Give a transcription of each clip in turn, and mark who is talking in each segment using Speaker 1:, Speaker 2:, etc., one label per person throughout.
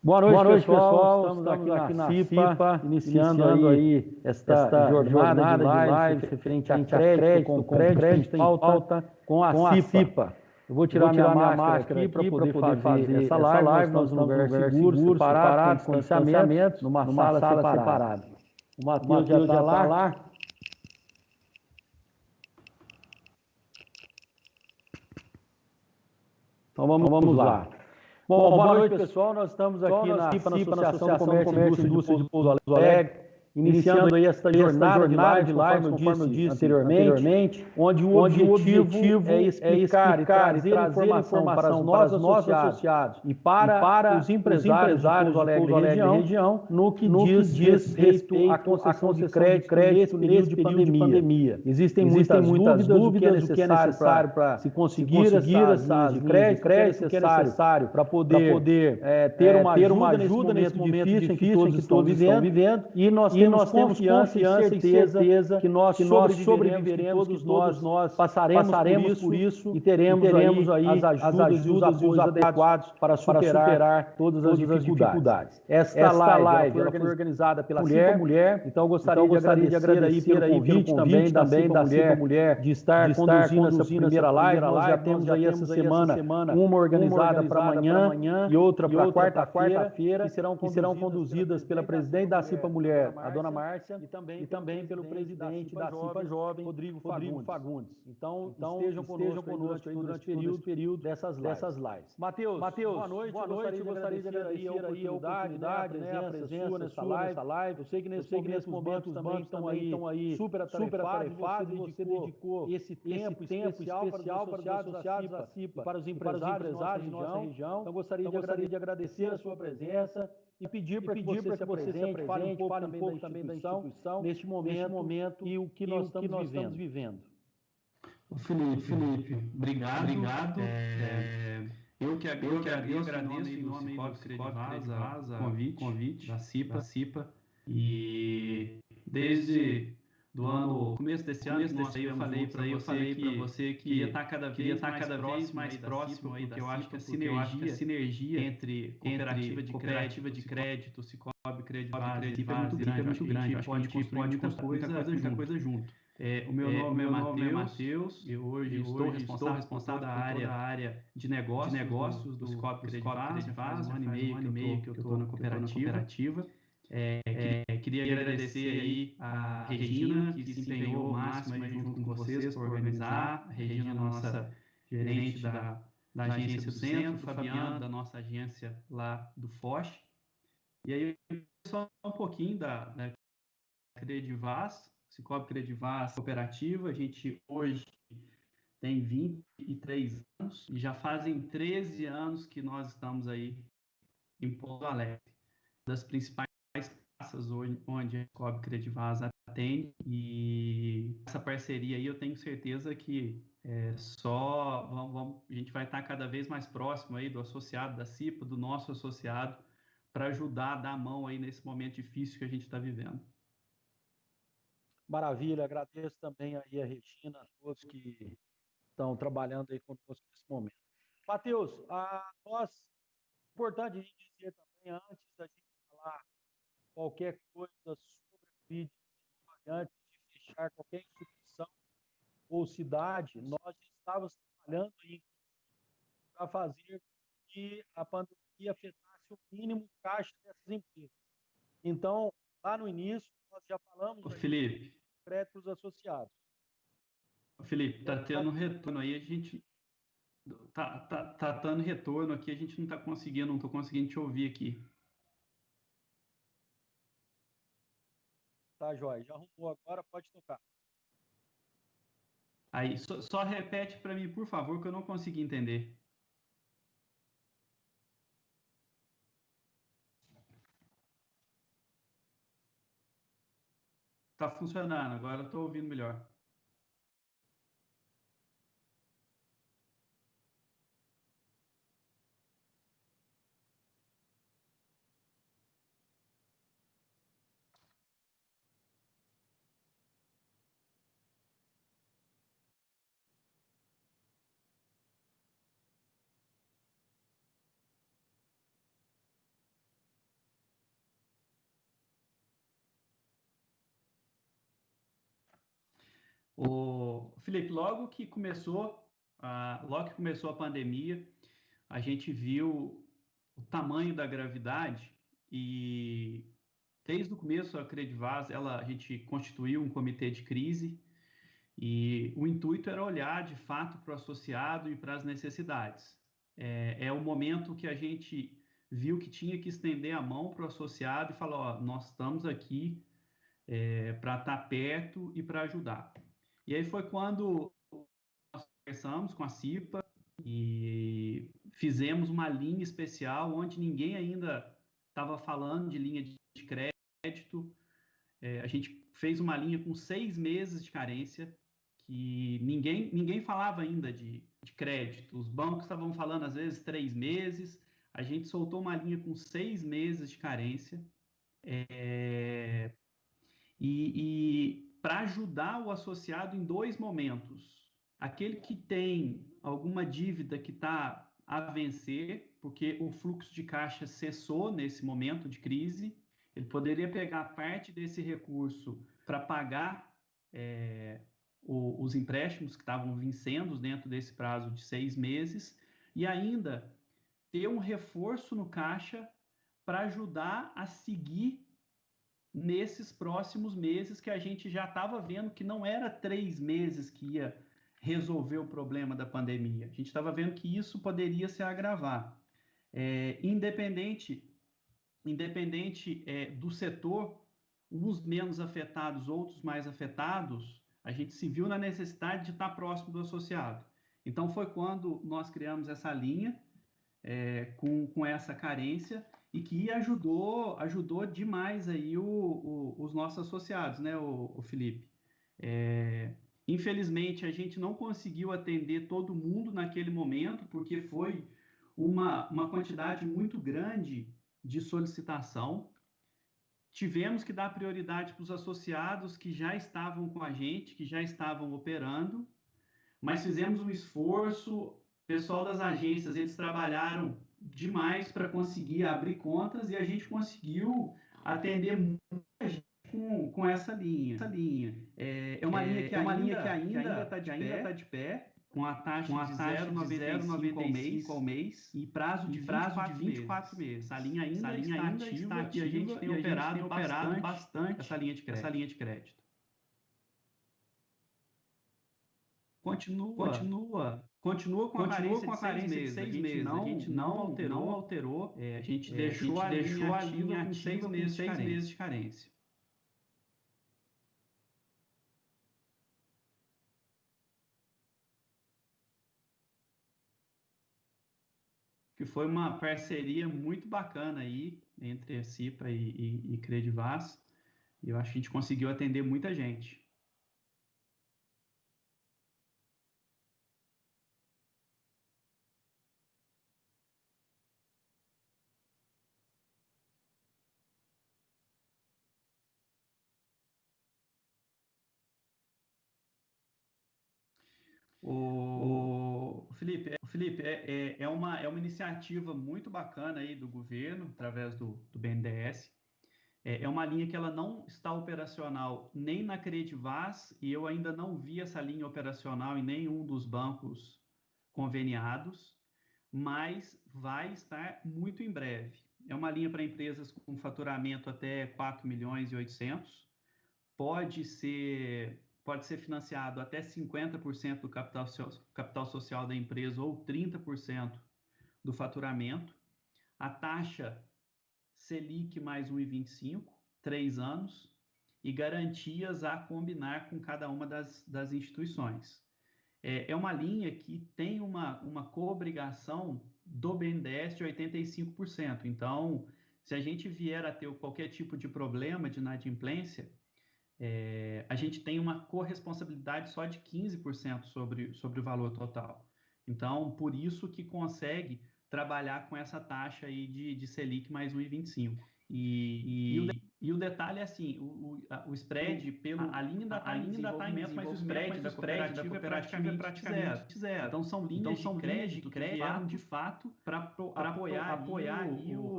Speaker 1: Boa noite, pessoal. Estamos aqui na CIPA, iniciando aí esta jornada de lives referente a crédito, com crédito em pauta com a CIPA. Eu vou tirar minha máscara aqui para poder fazer essa live. Nós estamos num lugar seguro, separado, com distanciamento, numa sala separada. O Matheus já está lá. Então vamos lá. Bom, boa noite, pessoal. Nós estamos aqui na CIPA, na Associação do Comércio e Indústria de Pouso Alegre, iniciando aí esta jornada de live, conforme eu disse anteriormente, onde o objetivo é explicar e trazer informação para os nossos associados e para os empresários de Pouso Alegre e região, no que diz respeito à concessão de crédito nesse período de pandemia. Existem muitas dúvidas do que é necessário para se conseguir essas linhas de crédito, o que é necessário para poder ter uma ajuda nesse momento difícil em que todos estão vivendo, e nós temos confiança e certeza que nós sobreviveremos, que todos nós passaremos por isso e teremos aí as ajudas e os apoios adequados para superar todas as dificuldades. Esta live ela foi organizada pela CIPA Mulher, então eu gostaria de agradecer aí pelo convite também da CIPA Mulher de estar conduzindo essa primeira live. Nós já temos aí essa semana uma organizada para amanhã e outra para quarta-feira, que serão conduzidas pela presidente da CIPA Mulher, a dona Márcia, e também pelo presidente da CIPA Jovem, Rodrigo Fagundes. Então estejam conosco aí durante o período dessas lives. Matheus, boa noite. Eu gostaria de agradecer aí a oportunidade, a presença nessa live. Eu sei que nesse momento os bancos estão aí super atarefados, e você dedicou esse tempo especial para os associados da CIPA e para os empresários de nossa região. Então gostaria de agradecer a sua presença e pedir para que você se apresente, fale um pouco também da instituição neste momento e o que nós estamos vivendo.
Speaker 2: Felipe, obrigado. Eu agradeço em nome do Credivaza o convite da CIPA, e desde começo desse ano, eu falei para você que ia estar cada vez mais próximo aí, porque eu acho que a sinergia entre cooperativa de crédito, Cicobi, Credivaza e CIPA é muito grande. Eu acho que a gente pode construir muita coisa junto. O meu nome é Matheus, eu hoje estou responsável por toda a área de negócios do Cicobi Credivaza, faz um ano e meio que eu estou na cooperativa. Queria agradecer aí a Regina, que se empenhou ao máximo aí junto com vocês para organizar. A Regina, nossa gerente da agência do Centro, o Fabiano, da nossa agência lá do Foch. E aí, só um pouquinho da Credivaz, Cicobi Credivaz Cooperativa. A gente hoje tem 23 anos e já fazem 13 anos que nós estamos aí em Pouso Alegre, das principais praças onde a Cicobi Credivaz atende, e essa parceria aí eu tenho certeza que a gente vai estar cada vez mais próximo aí do associado da CIPA, do nosso associado, para ajudar a dar a mão aí nesse momento difícil que a gente está vivendo.
Speaker 1: Maravilha, agradeço também aí a Regina, a todos que estão trabalhando aí conosco nesse momento. Matheus, é importante a gente dizer também, antes da gente falar qualquer coisa sobre a Covid, antes de fechar qualquer instituição ou cidade, nós estávamos trabalhando aí para fazer que a pandemia afetasse o mínimo caixa dessas empresas. Então, lá no início, nós já falamos
Speaker 2: Felipe,
Speaker 1: créditos associados.
Speaker 2: Felipe, tá tendo retorno aí, a gente tá dando retorno aqui, a gente não tô conseguindo te ouvir aqui.
Speaker 1: Tá, Jóia, já arrumou agora, pode tocar.
Speaker 2: Aí, só repete para mim, por favor, que eu não consegui entender. Tá funcionando, agora eu tô ouvindo melhor. Felipe, logo que começou a pandemia, a gente viu o tamanho da gravidade e desde o começo a Credivaz, a gente constituiu um comitê de crise e o intuito era olhar de fato para o associado e para as necessidades. É o momento que a gente viu que tinha que estender a mão para o associado e falar, ó, nós estamos aqui para estar perto e para ajudar. E aí foi quando nós conversamos com a CIPA e fizemos uma linha especial onde ninguém ainda estava falando de linha de crédito. A gente fez uma linha com 6 meses de carência, que ninguém falava ainda de crédito. Os bancos estavam falando, às vezes, 3 meses. A gente soltou uma linha com 6 meses de carência. E para ajudar o associado em dois momentos. Aquele que tem alguma dívida que está a vencer, porque o fluxo de caixa cessou nesse momento de crise, ele poderia pegar parte desse recurso para pagar os empréstimos que estavam vencendo dentro desse prazo de 6 meses e ainda ter um reforço no caixa para ajudar a seguir nesses próximos meses que a gente já estava vendo que não era 3 meses que ia resolver o problema da pandemia. A gente estava vendo que isso poderia se agravar. Independente do setor, uns menos afetados, outros mais afetados, a gente se viu na necessidade de estar próximo do associado. Então foi quando nós criamos essa linha com essa carência e que ajudou demais aí os nossos associados, né, o Felipe? Infelizmente, a gente não conseguiu atender todo mundo naquele momento, porque foi uma quantidade muito grande de solicitação. Tivemos que dar prioridade para os associados que já estavam com a gente, que já estavam operando, mas fizemos um esforço. O pessoal das agências, eles trabalharam demais para conseguir abrir contas e a gente conseguiu atender muita gente com essa linha. É uma linha que ainda está de pé, com a taxa de 0,95 ao mês e prazo de 24 meses. Essa linha ainda está ativa e a gente tem operado bastante essa linha de crédito. Continua com a carência de 6 meses. A gente não alterou. A gente deixou a linha ativa com 6 meses de carência. Que foi uma parceria muito bacana aí entre a CIPA e Credivaz. E eu acho que a gente conseguiu atender muita gente. Felipe, é uma iniciativa muito bacana aí do governo, através do BNDES. É uma linha que ela não está operacional nem na Credivaz e eu ainda não vi essa linha operacional em nenhum dos bancos conveniados, mas vai estar muito em breve. É uma linha para empresas com faturamento até 4 milhões e 800. Pode ser financiado até 50% do capital social da empresa ou 30% do faturamento. A taxa Selic mais 1,25, 3 anos, e garantias a combinar com cada uma das instituições. É uma linha que tem uma coobrigação do BNDES de 85%. Então, se a gente vier a ter qualquer tipo de problema de inadimplência, a gente tem uma corresponsabilidade só de 15% sobre o valor total. Então, por isso que consegue trabalhar com essa taxa aí de Selic mais 1,25. E o detalhe é assim, o spread, a linha ainda está em desenvolvimento, mas o spread da cooperativa é praticamente zero. Então, são linhas de crédito que vieram de fato para apoiar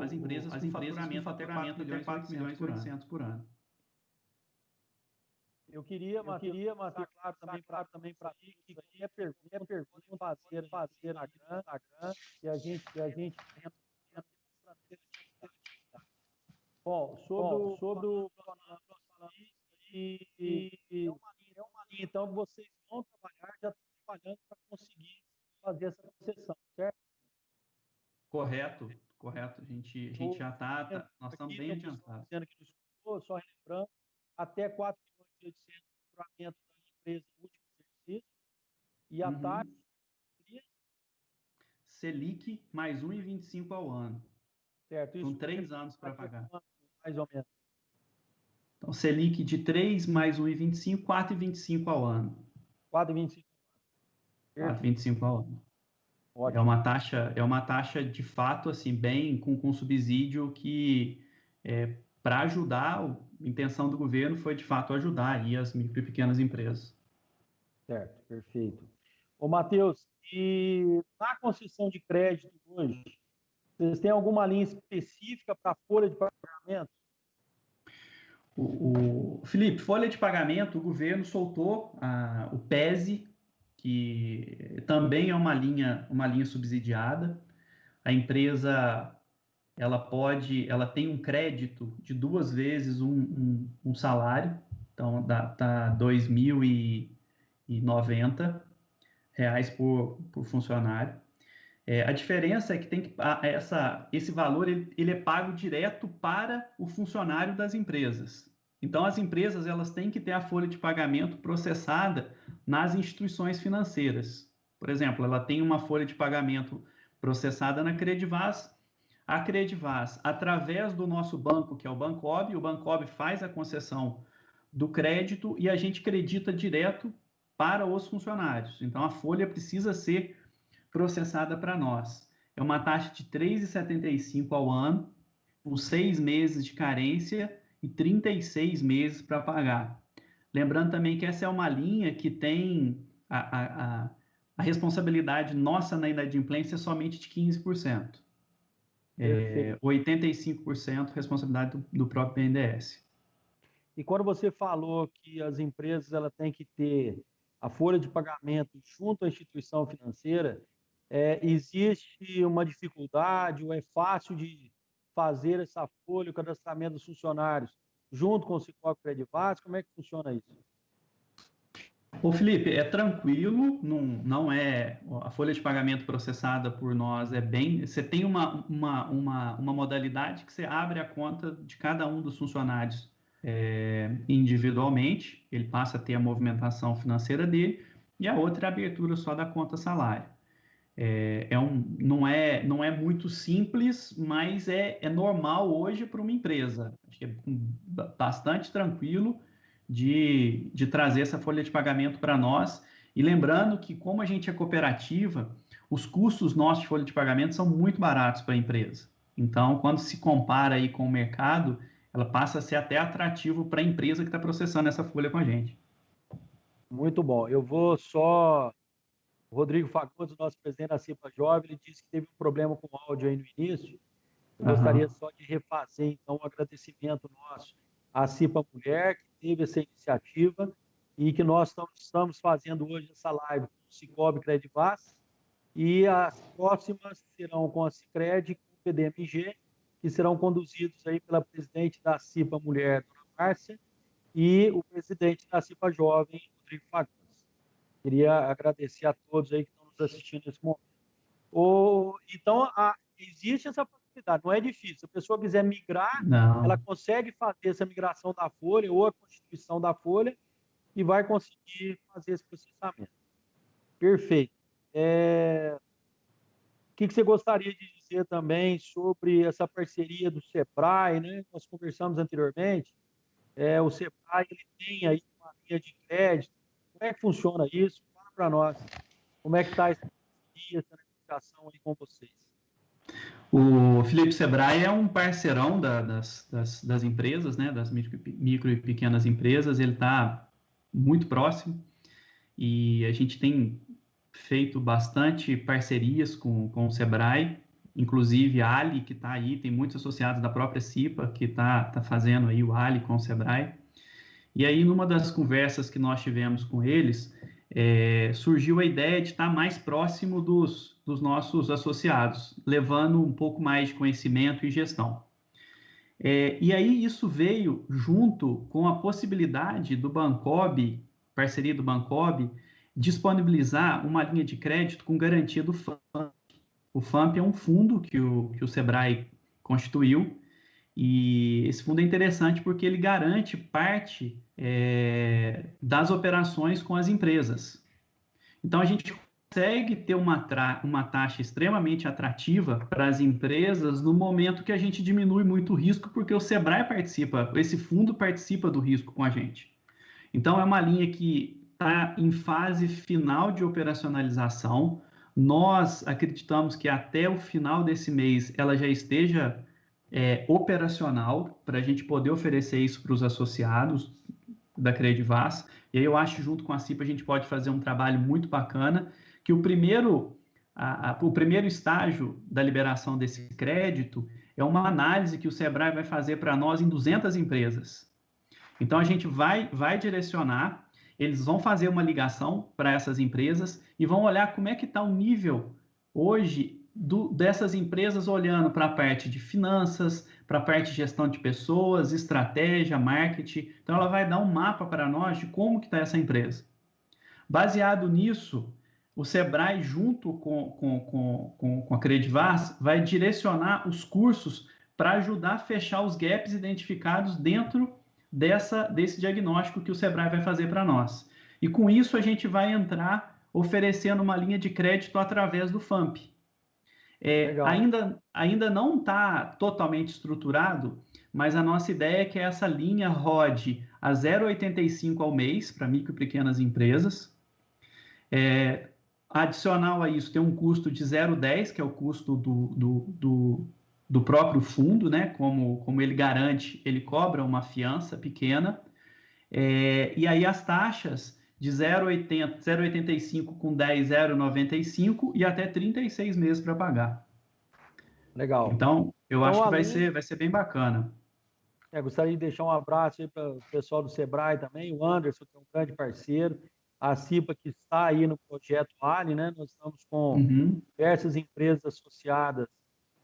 Speaker 2: as empresas com faturamento até 4 milhões e 800 por ano.
Speaker 1: Eu queria, Matheus, claro também para mim que qualquer pergunta fazer na Instagram e a gente tenta bom, sobre o e então vocês vão trabalhar, já estão trabalhando para conseguir fazer essa concessão, certo?
Speaker 2: Correto, correto. A gente já está, nós estamos bem adiantados.
Speaker 1: Sendo que não escutou, só relembrando, até 4.800 de faturamento da empresa no último exercício, e a taxa seria
Speaker 2: Selic mais 1,25 ao ano.
Speaker 1: certo.
Speaker 2: São
Speaker 1: Isso
Speaker 2: 3 anos para pagar.
Speaker 1: mais ou menos.
Speaker 2: Então, Selic de 3 mais 1,25, 4,25 ao ano.
Speaker 1: 4,25.
Speaker 2: 4,25 ao ano.
Speaker 1: Ótimo.
Speaker 2: É uma taxa de fato assim bem com subsídio que para ajudar, a intenção do governo foi de fato ajudar aí as micro e pequenas empresas.
Speaker 1: Certo, perfeito. Ô, Matheus, e na concessão de crédito hoje, vocês têm alguma linha específica para a folha de pagamento?
Speaker 2: Felipe, folha de pagamento, o governo soltou o PESE, que também é uma linha subsidiada. A empresa ela tem um crédito de 2 vezes um salário, então dá R$ 2.090 por funcionário. A diferença é que esse valor ele é pago direto para o funcionário das empresas. Então, as empresas elas têm que ter a folha de pagamento processada nas instituições financeiras. Por exemplo, ela tem uma folha de pagamento processada na Credivaz. A Credivaz, através do nosso banco, que é o Bancob, o Bancob faz a concessão do crédito e a gente credita direto para os funcionários. Então, a folha precisa ser processada para nós. É uma taxa de 3,75 ao ano, com 6 meses de carência e 36 meses para pagar. Lembrando também que essa é uma linha que tem a responsabilidade nossa na inadimplência somente de 15%. 85% responsabilidade do próprio BNDES.
Speaker 1: E quando você falou que as empresas ela têm que ter a folha de pagamento junto à instituição financeira, existe uma dificuldade ou é fácil de fazer essa folha, o cadastramento dos funcionários junto com o Sicoob Credivaz? Como é que funciona isso?
Speaker 2: Ô Felipe, é tranquilo, não é a folha de pagamento processada por nós você tem uma modalidade que você abre a conta de cada um dos funcionários individualmente, ele passa a ter a movimentação financeira dele, e a outra é a abertura só da conta salário. Não é muito simples, mas é normal hoje para uma empresa. Acho que é bastante tranquilo de trazer essa folha de pagamento para nós. E lembrando que, como a gente é cooperativa, os custos nossos de folha de pagamento são muito baratos para a empresa. Então, quando se compara aí com o mercado, ela passa a ser até atrativo para a empresa que está processando essa folha com a gente.
Speaker 1: Muito bom. Eu vou só... O Rodrigo Fagundes, nosso presidente da CIPA Jovem, ele disse que teve um problema com o áudio aí no início. Eu gostaria só de refazer, então, o agradecimento nosso à CIPA Mulher, que teve essa iniciativa e que nós estamos fazendo hoje essa live com o Sicoob Credivaz, e as próximas serão com a Sicredi e com o PDMG, que serão conduzidos aí pela presidente da CIPA Mulher, dona Márcia, e o presidente da CIPA Jovem, Rodrigo Fagundes. Queria agradecer a todos aí que estão nos assistindo nesse momento. Então, existe essa possibilidade, não é difícil. Se a pessoa quiser migrar, ela consegue fazer essa migração da folha ou a constituição da folha e vai conseguir fazer esse processamento. Perfeito. O que você gostaria de dizer também sobre essa parceria do Sebrae, né? Nós conversamos anteriormente. O Sebrae ele tem aí uma linha de crédito. Como é que funciona isso? Fala para nós. Como é que está essa negociação aí com vocês?
Speaker 2: O Felipe Sebrae é um parceirão das empresas, né, das micro e pequenas empresas. Ele está muito próximo e a gente tem feito bastante parcerias com o Sebrae, inclusive a Ali, que está aí, tem muitos associados da própria CIPA que está fazendo aí o Ali com o Sebrae. E aí, numa das conversas que nós tivemos com eles, surgiu a ideia de estar mais próximo dos nossos associados, levando um pouco mais de conhecimento e gestão. E aí isso veio junto com a possibilidade do Bancob, parceria do Bancob, disponibilizar uma linha de crédito com garantia do FAMP. O FAMP é um fundo que o Sebrae constituiu, e esse fundo é interessante porque ele garante parte das operações com as empresas. Então, a gente consegue ter uma taxa extremamente atrativa para as empresas no momento que a gente diminui muito o risco, porque o Sebrae participa, esse fundo participa do risco com a gente. Então, é uma linha que está em fase final de operacionalização. Nós acreditamos que até o final desse mês ela já esteja operacional, para a gente poder oferecer isso para os associados da Credivas. E aí eu acho, junto com a CIPA, a gente pode fazer um trabalho muito bacana, que o primeiro estágio da liberação desse crédito é uma análise que o Sebrae vai fazer para nós em 200 empresas. Então, a gente vai direcionar, eles vão fazer uma ligação para essas empresas e vão olhar como é que está o nível hoje dessas empresas, olhando para a parte de finanças, para a parte de gestão de pessoas, estratégia, marketing. Então, ela vai dar um mapa para nós de como que está essa empresa. Baseado nisso, o Sebrae, junto com a Credivas, vai direcionar os cursos para ajudar a fechar os gaps identificados dentro desse diagnóstico que o Sebrae vai fazer para nós. E com isso, a gente vai entrar oferecendo uma linha de crédito através do FAMP. Ainda não está totalmente estruturado, mas a nossa ideia é que essa linha rode a 0,85 ao mês para micro e pequenas empresas. Adicional a isso, tem um custo de 0,10, que é o custo do próprio fundo, né? Como ele garante, ele cobra uma fiança pequena. E aí as taxas de 0,80, 0,85 com 10, 0,95 e até 36 meses para pagar.
Speaker 1: Legal.
Speaker 2: Então, eu acho que vai ser bem bacana.
Speaker 1: Gostaria de deixar um abraço aí para o pessoal do Sebrae também, o Anderson, que é um grande parceiro, a CIPA, que está aí no projeto Ali, né? Nós estamos com diversas empresas associadas,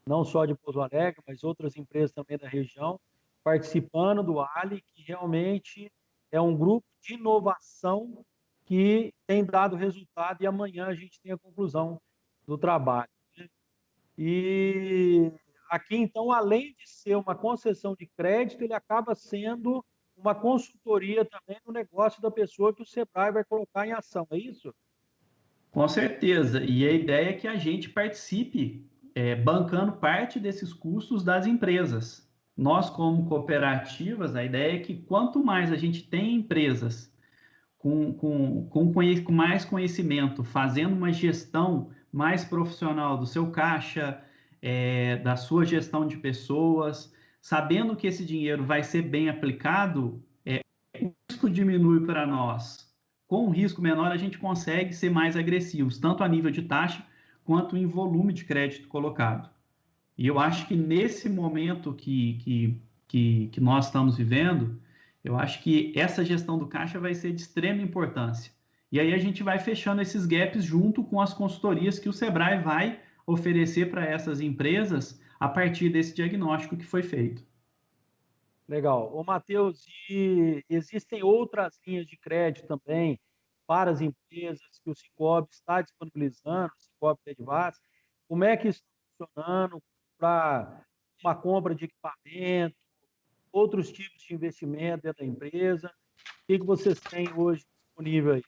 Speaker 1: não só de Pouso Alegre, mas outras empresas também da região, participando do Ali, que realmente é um grupo de inovação que tem dado resultado, e amanhã a gente tem a conclusão do trabalho, né? E aqui, então, além de ser uma concessão de crédito, ele acaba sendo uma consultoria também no negócio da pessoa que o Sebrae vai colocar em ação, é isso?
Speaker 2: Com certeza. E a ideia é que a gente participe, bancando parte desses custos das empresas. Nós, como cooperativas, a ideia é que quanto mais a gente tem empresas com mais conhecimento, fazendo uma gestão mais profissional do seu caixa, da sua gestão de pessoas, sabendo que esse dinheiro vai ser bem aplicado, o risco diminui para nós. Com um risco menor, a gente consegue ser mais agressivos, tanto a nível de taxa quanto em volume de crédito colocado. E eu acho que nesse momento que nós estamos vivendo, eu acho que essa gestão do caixa vai ser de extrema importância. E aí a gente vai fechando esses gaps junto com as consultorias que o Sebrae vai oferecer para essas empresas a partir desse diagnóstico que foi feito.
Speaker 1: Legal. Ô, Matheus, e existem outras linhas de crédito também para as empresas que o Sicoob está disponibilizando, o Sicoob Credivas? Como é que isso está funcionando para uma compra de equipamento, outros tipos de investimento dentro da empresa? O que vocês têm hoje disponível aí?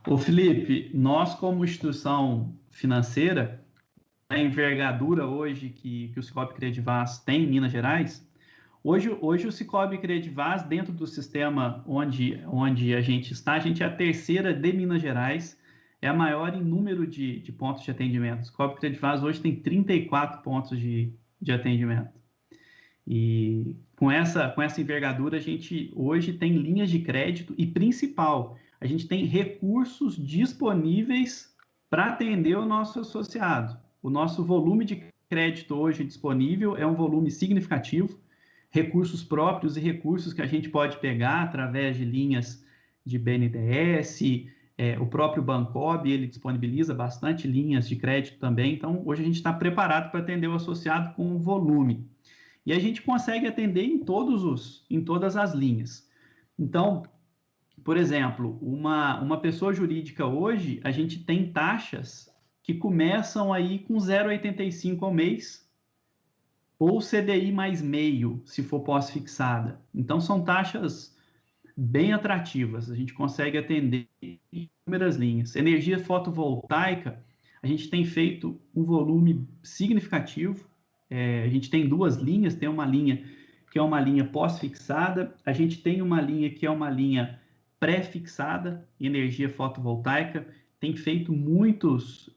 Speaker 2: Ô Felipe, nós como instituição financeira, a envergadura hoje que o Sicoob Credivas tem em Minas Gerais, hoje o Sicoob Credivas, dentro do sistema onde a gente está, a gente é a terceira de Minas Gerais, é a maior em número de pontos de atendimento. O Sicoob Credivas hoje tem 34 pontos de atendimento. E com essa envergadura, a gente hoje tem linhas de crédito e, principal, a gente tem recursos disponíveis para atender o nosso associado. O nosso volume de crédito hoje disponível é um volume significativo. recursos próprios e recursos que a gente pode pegar através de linhas de BNDES, o próprio Bancob, ele disponibiliza bastante linhas de crédito também. Então, hoje a gente está preparado para atender o associado com volume. E a gente consegue atender em todas as linhas. Então, por exemplo, uma pessoa jurídica hoje, a gente tem taxas que começam aí com 0,85 ao mês, ou CDI mais meio, se for pós-fixada. Então, são taxas bem atrativas, a gente consegue atender em inúmeras linhas. Energia fotovoltaica, a gente tem feito um volume significativo, a gente tem duas linhas, tem uma linha que é uma linha pós-fixada, a gente tem uma linha que é uma linha pré-fixada, energia fotovoltaica, tem feito muitas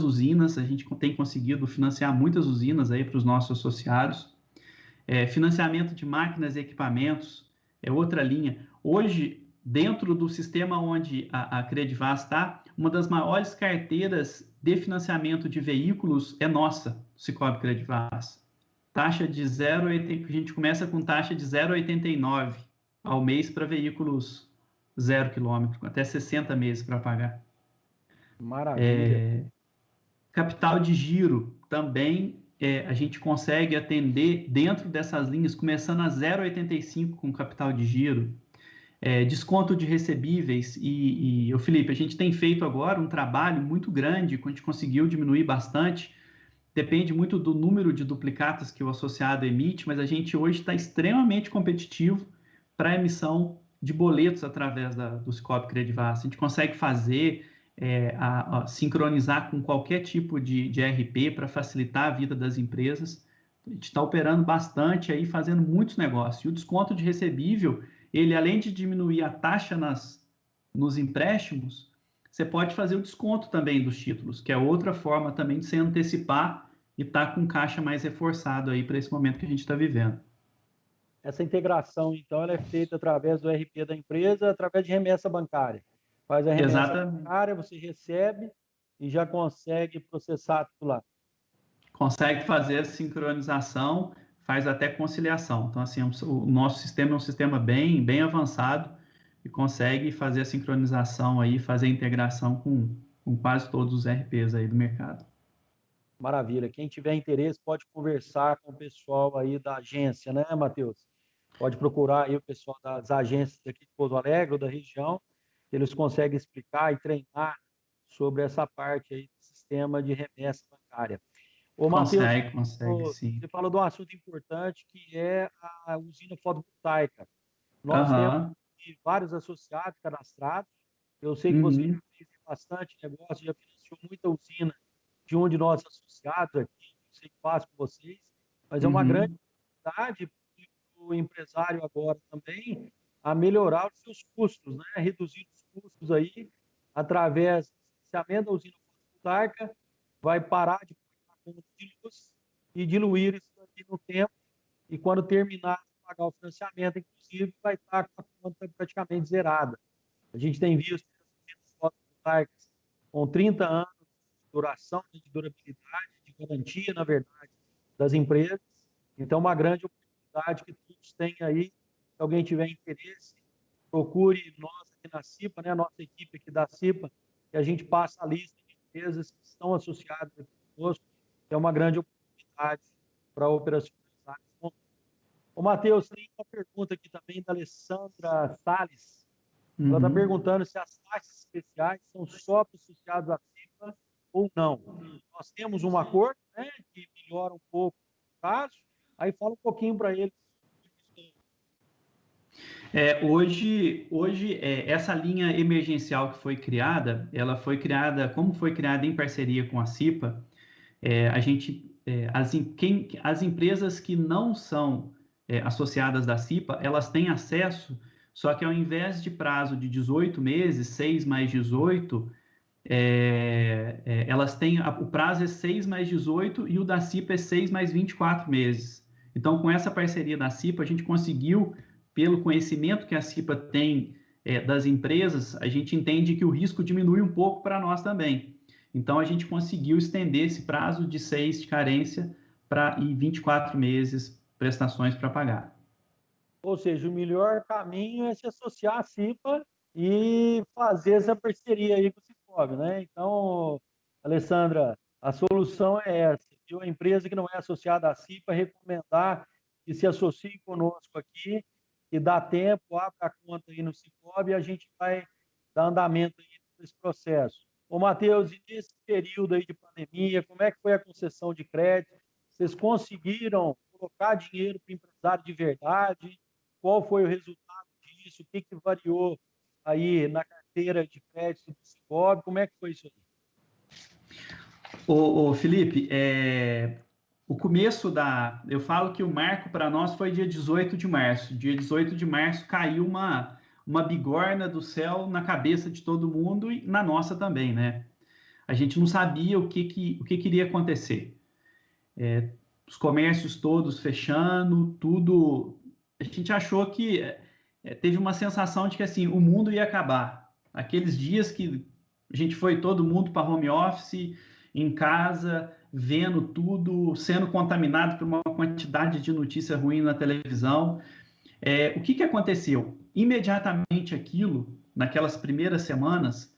Speaker 2: usinas, a gente tem conseguido financiar muitas usinas aí para os nossos associados. Financiamento de máquinas e equipamentos é outra linha. Hoje, dentro do sistema onde a Credivaz está, uma das maiores carteiras de financiamento de veículos é nossa, Sicoob Credivaz. Taxa de 0,80, a gente começa com taxa de 0,89 ao mês para veículos 0 quilômetro, até 60 meses para pagar.
Speaker 1: Maravilha.
Speaker 2: Capital de giro também a gente consegue atender dentro dessas linhas, começando a 0,85 com capital de giro, desconto de recebíveis Felipe, a gente tem feito agora um trabalho muito grande, a gente conseguiu diminuir bastante, depende muito do número de duplicatas que o associado emite, mas a gente hoje está extremamente competitivo para a emissão de boletos através do Sicoob Credivaz. A gente consegue fazer, sincronizar com qualquer tipo de RP para facilitar a vida das empresas. A gente está operando bastante aí, fazendo muitos negócios. E o desconto de recebível, ele além de diminuir a taxa nos empréstimos, você pode fazer o desconto também dos títulos, que é outra forma também de se antecipar e estar com caixa mais reforçado aí para esse momento que a gente está vivendo.
Speaker 1: Essa integração, então, ela é feita através do RP da empresa, através de remessa bancária. Faz a remessa bancária, você recebe e já consegue processar tudo lá.
Speaker 2: Consegue fazer a sincronização, faz até conciliação. Então, assim, o nosso sistema é um sistema bem avançado e consegue fazer a sincronização aí, fazer a integração com quase todos os RPs aí do mercado.
Speaker 1: Maravilha. Quem tiver interesse pode conversar com o pessoal aí da agência, né, Matheus? Pode procurar aí o pessoal das agências aqui de Pouso Alegre ou da região, eles conseguem explicar e treinar sobre essa parte aí do sistema de remessa bancária. Ô, Matheus,
Speaker 2: consegue, sim.
Speaker 1: Você falou de um assunto importante que é a usina fotovoltaica. Nós temos vários associados cadastrados. Eu sei que você já fez bastante negócio, já financiou muita usina de um de nossos associados aqui, eu sei que faço com vocês, mas é uma grande oportunidade para o empresário agora também a melhorar os seus custos, né? Reduzir os custos aí através do financiamento da usina fotovoltaica, vai parar de pagar conta de luz e diluir isso aqui no tempo, e quando terminar de pagar o financiamento, inclusive, vai estar com a conta praticamente zerada. A gente tem visto as fotovoltaicas com 30 anos de duração, de durabilidade, de garantia, na verdade, das empresas. Então, uma grande oportunidade que todos têm aí. Se alguém tiver interesse, procure nós aqui na CIPA, né, a nossa equipe aqui da CIPA, que a gente passa a lista de empresas que estão associadas aqui conosco, que é uma grande oportunidade para operacionalizar. Ô, Matheus, tem uma pergunta aqui também da Alessandra Salles. Ela está perguntando se as taxas especiais são só para associados à CIPA ou não. Nós temos um acordo, né, que melhora um pouco o caso. Aí fala um pouquinho para eles.
Speaker 2: Hoje essa linha emergencial que foi criada, ela foi criada, como foi criada em parceria com a CIPA, as empresas que não são associadas da CIPA, elas têm acesso, só que ao invés de prazo de 18 meses, 6 mais 18, elas têm, o prazo é 6 mais 18 e o da CIPA é 6 mais 24 meses. Então, com essa parceria da CIPA, a gente conseguiu, pelo conhecimento que a CIPA tem das empresas, a gente entende que o risco diminui um pouco para nós também. Então, a gente conseguiu estender esse prazo de 6 de carência e 24 meses prestações para pagar.
Speaker 1: Ou seja, o melhor caminho é se associar à CIPA e fazer essa parceria aí com o Cicobi, né? Então, Alessandra, a solução é essa, viu? A empresa que não é associada à CIPA recomendar que se associe conosco aqui, que dá tempo, abre a conta aí no Cicobi e a gente vai dar andamento aí nesse processo. Ô, Matheus, e nesse período aí de pandemia, como é que foi a concessão de crédito? Vocês conseguiram colocar dinheiro para o empresário de verdade? Qual foi o resultado disso? O que variou aí na carteira de crédito do Cicobi? Como é que foi isso aí?
Speaker 2: Ô Felipe, o começo eu falo que o marco para nós foi dia 18 de março. Dia 18 de março caiu uma bigorna do céu na cabeça de todo mundo e na nossa também, né? A gente não sabia o que iria acontecer. Os comércios todos fechando, tudo. A gente achou que teve uma sensação de que assim, o mundo ia acabar. Aqueles dias que a gente foi todo mundo para home office, em casa, vendo tudo, sendo contaminado por uma quantidade de notícia ruim na televisão. O que aconteceu? Imediatamente aquilo, naquelas primeiras semanas,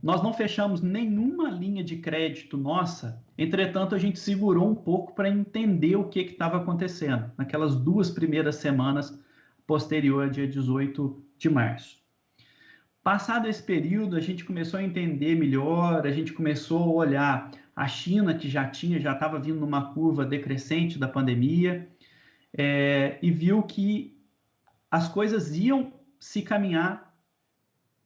Speaker 2: nós não fechamos nenhuma linha de crédito nossa, entretanto, a gente segurou um pouco para entender o que estava acontecendo naquelas 2 primeiras semanas posterior ao dia 18 de março. Passado esse período, a gente começou a entender melhor, a gente começou a olhar a China, que já estava vindo numa curva decrescente da pandemia, e viu que as coisas iam se caminhar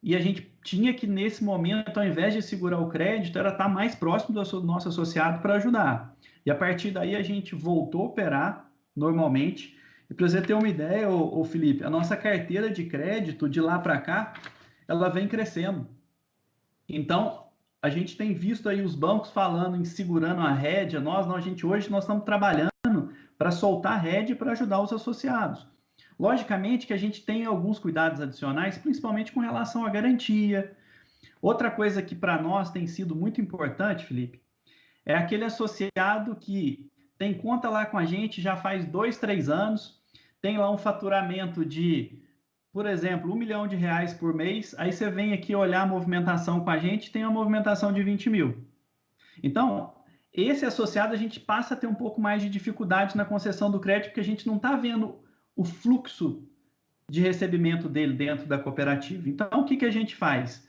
Speaker 2: e a gente tinha que, nesse momento, ao invés de segurar o crédito, era estar mais próximo do nosso associado para ajudar. E a partir daí a gente voltou a operar normalmente. E para você ter uma ideia, ô Felipe, a nossa carteira de crédito de lá para cá, ela vem crescendo. Então, a gente tem visto aí os bancos falando em segurando a rédea. Hoje nós estamos trabalhando para soltar a rédea para ajudar os associados. Logicamente que a gente tem alguns cuidados adicionais, principalmente com relação à garantia. Outra coisa que para nós tem sido muito importante, Felipe, é aquele associado que tem conta lá com a gente já faz 2, 3 anos, tem lá um faturamento de, por exemplo, R$1 milhão por mês, aí você vem aqui olhar a movimentação com a gente, tem uma movimentação de 20 mil. Então, esse associado a gente passa a ter um pouco mais de dificuldade na concessão do crédito, porque a gente não está vendo o fluxo de recebimento dele dentro da cooperativa. Então, o que a gente faz?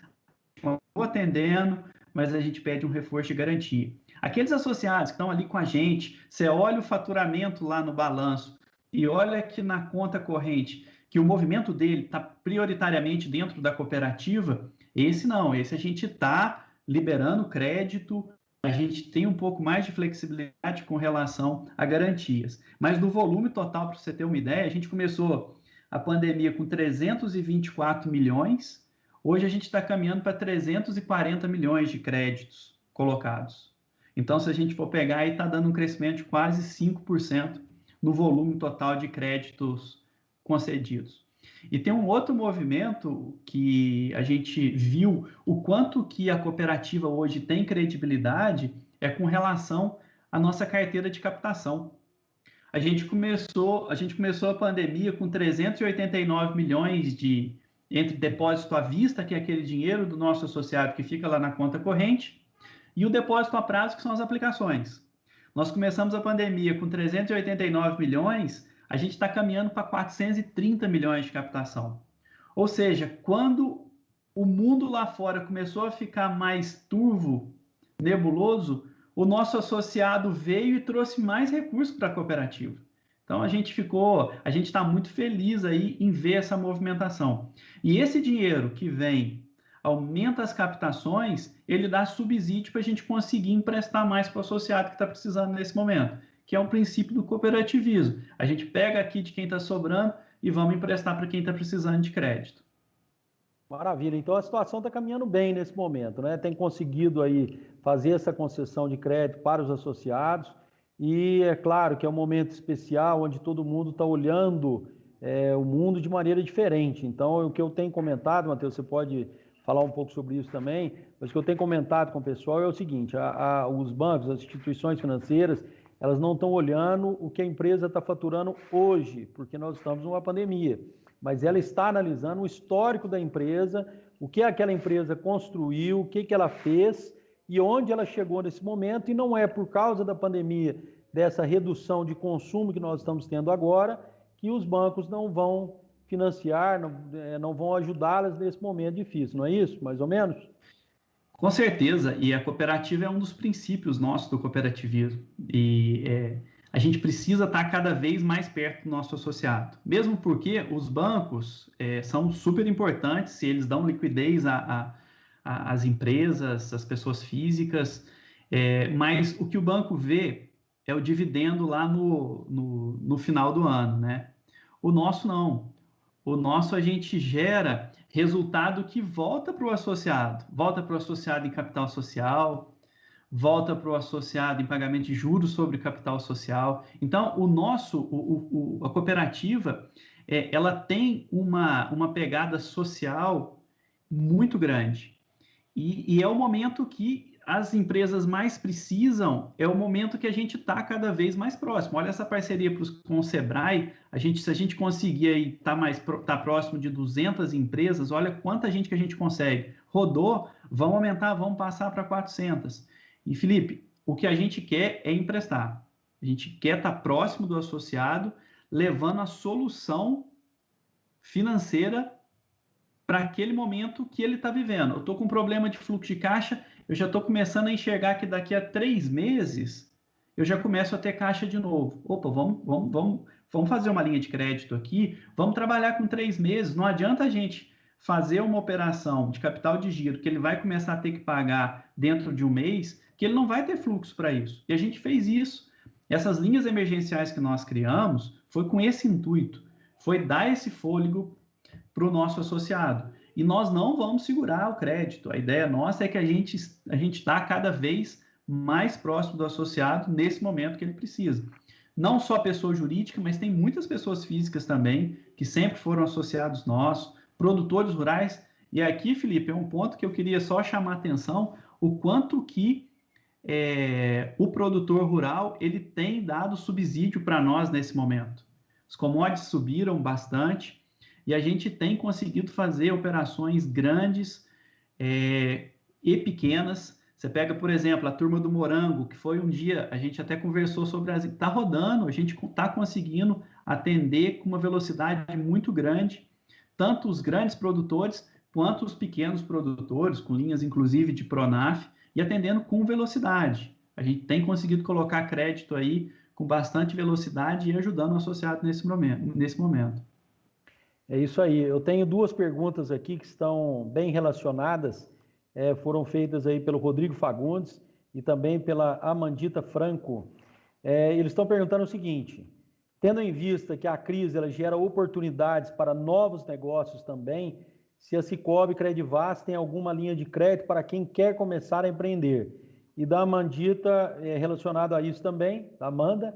Speaker 2: Estou atendendo, mas a gente pede um reforço de garantia. Aqueles associados que estão ali com a gente, você olha o faturamento lá no balanço e olha aqui na conta corrente que o movimento dele está prioritariamente dentro da cooperativa, esse a gente está liberando crédito, a gente tem um pouco mais de flexibilidade com relação a garantias. Mas no volume total, para você ter uma ideia, a gente começou a pandemia com 324 milhões, hoje a gente está caminhando para 340 milhões de créditos colocados. Então, se a gente for pegar, aí está dando um crescimento de quase 5% no volume total de créditos concedidos. E tem um outro movimento que a gente viu o quanto que a cooperativa hoje tem credibilidade é com relação à nossa carteira de captação. A gente começou a pandemia com 389 milhões entre depósito à vista, que é aquele dinheiro do nosso associado que fica lá na conta corrente, e o depósito a prazo, que são as aplicações. Nós começamos a pandemia com 389 milhões, a gente está caminhando para 430 milhões de captação. Ou seja, quando o mundo lá fora começou a ficar mais turvo, nebuloso, o nosso associado veio e trouxe mais recursos para a cooperativa. Então a gente está muito feliz aí em ver essa movimentação. E esse dinheiro que vem, aumenta as captações, ele dá subsídio para a gente conseguir emprestar mais para o associado que está precisando nesse momento, que é um princípio do cooperativismo. A gente pega aqui de quem está sobrando e vamos emprestar para quem está precisando de crédito.
Speaker 1: Maravilha. Então a situação está caminhando bem nesse momento, né? Tem conseguido aí fazer essa concessão de crédito para os associados e é claro que é um momento especial onde todo mundo está olhando o mundo de maneira diferente. Então o que eu tenho comentado, Matheus, você pode falar um pouco sobre isso também, mas o que eu tenho comentado com o pessoal é o seguinte: os bancos, as instituições financeiras, elas não estão olhando o que a empresa está faturando hoje, porque nós estamos numa pandemia. Mas ela está analisando o histórico da empresa, o que aquela empresa construiu, o que ela fez e onde ela chegou nesse momento, e não é por causa da pandemia, dessa redução de consumo que nós estamos tendo agora, que os bancos não vão financiar, não vão ajudá-las nesse momento difícil, não é isso? Mais ou menos?
Speaker 2: Com certeza, e a cooperativa é um dos princípios nossos do cooperativismo. E a gente precisa estar cada vez mais perto do nosso associado. Mesmo porque os bancos são super importantes, se eles dão liquidez às empresas, às pessoas físicas, mas o que o banco vê é o dividendo lá no final do ano, né? O nosso não. O nosso a gente gera resultado que volta para o associado em capital social, volta para o associado em pagamento de juros sobre capital social. Então, a cooperativa, ela tem uma pegada social muito grande. E é o momento que as empresas mais precisam, é o momento que a gente está cada vez mais próximo. Olha essa parceria com o Sebrae, se a gente conseguir aí tá próximo de 200 empresas, olha quanta gente que a gente consegue. Rodou, vamos aumentar, vamos passar para 400. E Felipe, o que a gente quer é emprestar. A gente quer estar próximo do associado, levando a solução financeira para aquele momento que ele está vivendo. Eu estou com um problema de fluxo de caixa, eu já estou começando a enxergar que daqui a 3 meses eu já começo a ter caixa de novo. Opa, vamos fazer uma linha de crédito aqui, vamos trabalhar com 3 meses. Não adianta a gente fazer uma operação de capital de giro que ele vai começar a ter que pagar dentro de um mês, que ele não vai ter fluxo para isso. E a gente fez isso. Essas linhas emergenciais que nós criamos foi com esse intuito, foi dar esse fôlego para o nosso associado. E nós não vamos segurar o crédito. A ideia nossa é que a gente está cada vez mais próximo do associado nesse momento que ele precisa. Não só a pessoa jurídica, mas tem muitas pessoas físicas também que sempre foram associados nossos, produtores rurais. E aqui, Felipe, é um ponto que eu queria só chamar a atenção, o quanto que o produtor rural ele tem dado subsídio para nós nesse momento. Os commodities subiram bastante, e a gente tem conseguido fazer operações grandes e pequenas. Você pega, por exemplo, a turma do morango, que foi um dia, a gente até conversou sobre, está rodando, a gente está conseguindo atender com uma velocidade muito grande, tanto os grandes produtores quanto os pequenos produtores, com linhas inclusive de Pronaf, e atendendo com velocidade. A gente tem conseguido colocar crédito aí com bastante velocidade e ajudando o associado nesse momento.
Speaker 1: É isso aí. Eu tenho 2 perguntas aqui que estão bem relacionadas, foram feitas aí pelo Rodrigo Fagundes e também pela Amandita Franco. Eles estão perguntando o seguinte: tendo em vista que a crise ela gera oportunidades para novos negócios também, se a Cicobi Credivaz tem alguma linha de crédito para quem quer começar a empreender. E da Amandita, relacionado a isso também, da Amanda,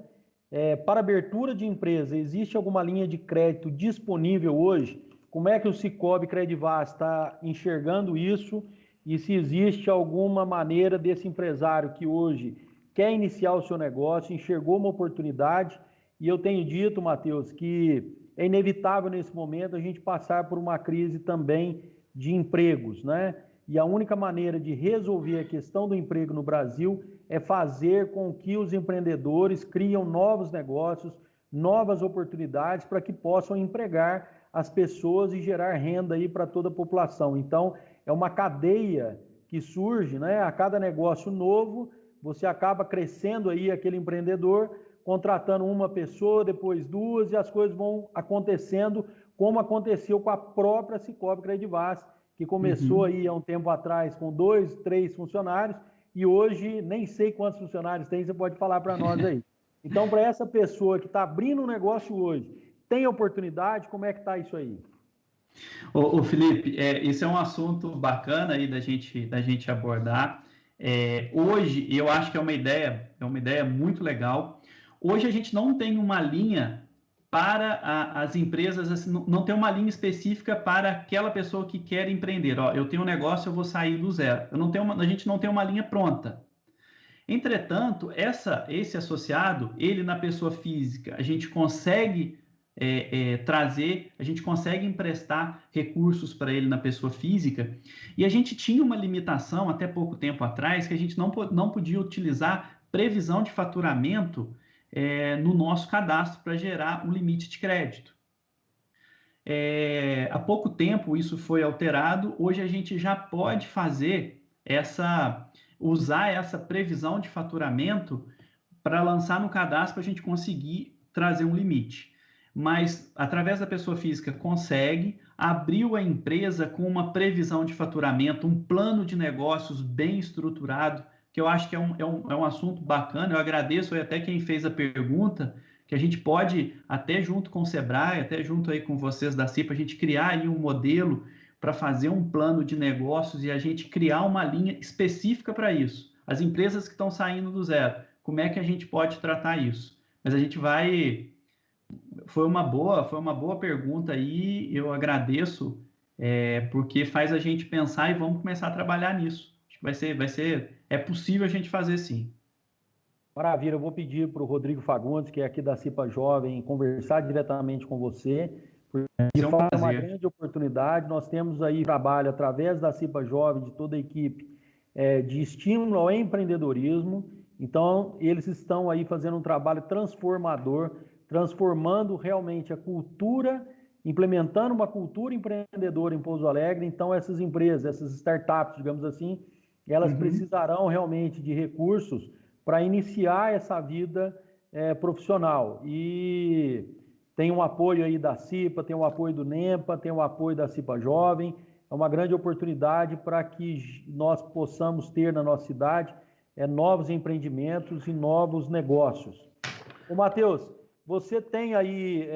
Speaker 1: para abertura de empresa, existe alguma linha de crédito disponível hoje? Como é que o Cicobi Credivaz está enxergando isso? E se existe alguma maneira desse empresário que hoje quer iniciar o seu negócio, enxergou uma oportunidade, e eu tenho dito, Matheus, que é inevitável nesse momento a gente passar por uma crise também de empregos, né? E a única maneira de resolver a questão do emprego no Brasil é fazer com que os empreendedores criem novos negócios, novas oportunidades para que possam empregar as pessoas e gerar renda aí para toda a população. Então, é uma cadeia que surge, né? A cada negócio novo, você acaba crescendo aí aquele empreendedor, contratando uma pessoa, depois 2, e as coisas vão acontecendo, como aconteceu com a própria Cicobi Credivaz, que começou aí há um tempo atrás com 2, 3 funcionários, e hoje nem sei quantos funcionários tem, você pode falar para nós aí. Então, para essa pessoa que está abrindo um negócio hoje, tem oportunidade, como é que está isso aí?
Speaker 2: Ô Felipe, esse é um assunto bacana aí da gente abordar. Hoje, eu acho que é uma ideia muito legal. Hoje a gente não tem uma linha para as empresas, assim, não tem uma linha específica para aquela pessoa que quer empreender. Ó, eu tenho um negócio, eu vou sair do zero. A gente não tem uma linha pronta. Entretanto, esse associado, ele na pessoa física, a gente consegue trazer, a gente consegue emprestar recursos para ele na pessoa física, e a gente tinha uma limitação até pouco tempo atrás, que a gente não podia utilizar previsão de faturamento no nosso cadastro para gerar um limite de crédito. Há pouco tempo isso foi alterado, hoje a gente já pode fazer usar essa previsão de faturamento para lançar no cadastro para a gente conseguir trazer um limite. Mas, através da pessoa física, consegue, abriu a empresa com uma previsão de faturamento, um plano de negócios bem estruturado, que eu acho que é um assunto bacana. Eu agradeço até quem fez a pergunta, que a gente pode, até junto com o Sebrae, até junto aí com vocês da CIPA, a gente criar aí um modelo para fazer um plano de negócios e a gente criar uma linha específica para isso. As empresas que estão saindo do zero, como é que a gente pode tratar isso? Mas a gente vai... Foi uma boa pergunta aí, eu agradeço, porque faz a gente pensar e vamos começar a trabalhar nisso. Acho que é possível a gente fazer sim.
Speaker 1: Maravilha, eu vou pedir para o Rodrigo Fagundes, que é aqui da CIPA Jovem, conversar diretamente com você, porque
Speaker 2: É um
Speaker 1: é uma
Speaker 2: prazer.
Speaker 1: grande oportunidade. Nós temos aí trabalho através da CIPA Jovem, de toda a equipe, de estímulo ao empreendedorismo. Então, eles estão aí fazendo um trabalho transformador, transformando realmente a cultura, implementando uma cultura empreendedora em Pouso Alegre. Então, essas empresas, essas startups, digamos assim, elas precisarão realmente de recursos para iniciar essa vida profissional. E tem um apoio aí da CIPA, tem um apoio do NEMPA, tem um apoio da CIPA Jovem. É uma grande oportunidade para que nós possamos ter na nossa cidade novos empreendimentos e novos negócios. Ô, Matheus, você tem aí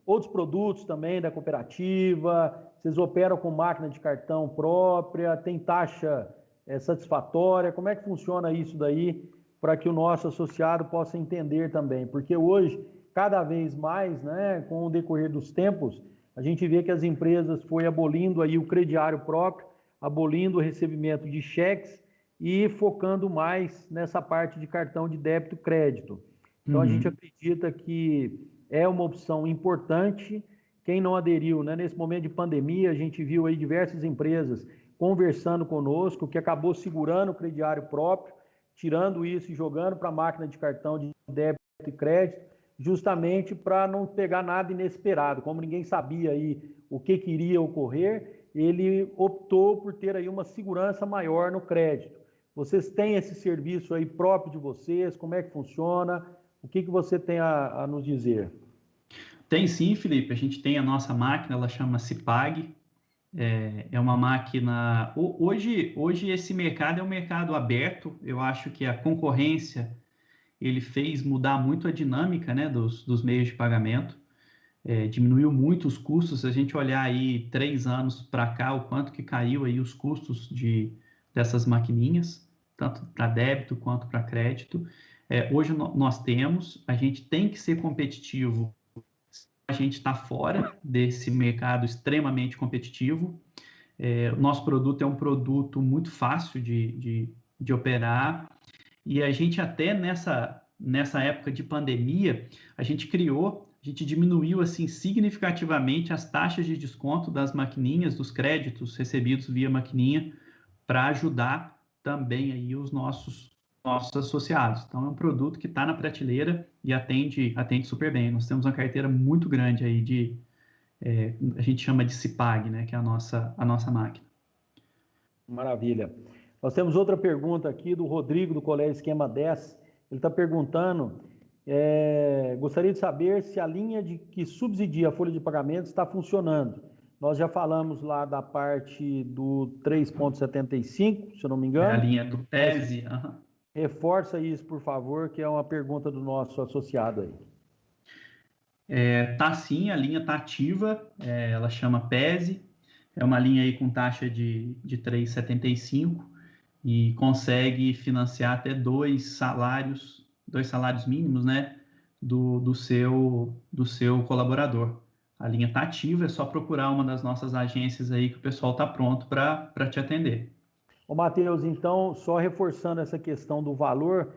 Speaker 1: outros produtos também da cooperativa, vocês operam com máquina de cartão própria, tem taxa satisfatória, como é que funciona isso daí para que o nosso associado possa entender também? Porque hoje, cada vez mais, né, com o decorrer dos tempos, a gente vê que as empresas foram abolindo aí o crediário próprio, abolindo o recebimento de cheques e focando mais nessa parte de cartão de débito e crédito. Então, a gente acredita que é uma opção importante. Quem não aderiu, né, nesse momento de pandemia, a gente viu aí diversas empresas conversando conosco, que acabou segurando o crediário próprio, tirando isso e jogando para a máquina de cartão de débito e crédito, justamente para não pegar nada inesperado. Como ninguém sabia aí o que iria ocorrer, ele optou por ter aí uma segurança maior no crédito. Vocês têm esse serviço aí próprio de vocês? Como é que funciona? O que você tem a nos dizer?
Speaker 2: Tem sim, Felipe. A gente tem a nossa máquina, ela chama-se Pag. É uma máquina... Hoje esse mercado é um mercado aberto. Eu acho que a concorrência ele fez mudar muito a dinâmica, né, dos meios de pagamento. Diminuiu muito os custos. Se a gente olhar aí 3 anos para cá, o quanto que caiu aí os custos dessas maquininhas, tanto para débito quanto para crédito. Hoje nós temos, a gente tem que ser competitivo. A gente está fora desse mercado extremamente competitivo. O nosso produto é um produto muito fácil de operar, e a gente até nessa época de pandemia, a gente diminuiu assim significativamente as taxas de desconto das maquininhas, dos créditos recebidos via maquininha, para ajudar também aí os nossos associados. Então é um produto que está na prateleira e atende super bem. Nós temos uma carteira muito grande aí a gente chama de CIPAG, né, que é a nossa máquina.
Speaker 1: Maravilha. Nós temos outra pergunta aqui do Rodrigo, do Colégio Esquema 10. Ele está perguntando, gostaria de saber se a linha que subsidia a folha de pagamento está funcionando. Nós já falamos lá da parte do 3,75, se eu não me engano.
Speaker 2: A linha do PESE.
Speaker 1: Reforça isso, por favor, que é uma pergunta do nosso associado aí.
Speaker 2: Tá sim, a linha está ativa, ela chama PESE, é uma linha aí com taxa de 3,75 e consegue financiar até 2 salários mínimos, né, do seu colaborador. A linha está ativa, é só procurar uma das nossas agências aí que o pessoal está pronto para te atender.
Speaker 1: Ô, Matheus, então, só reforçando essa questão do valor,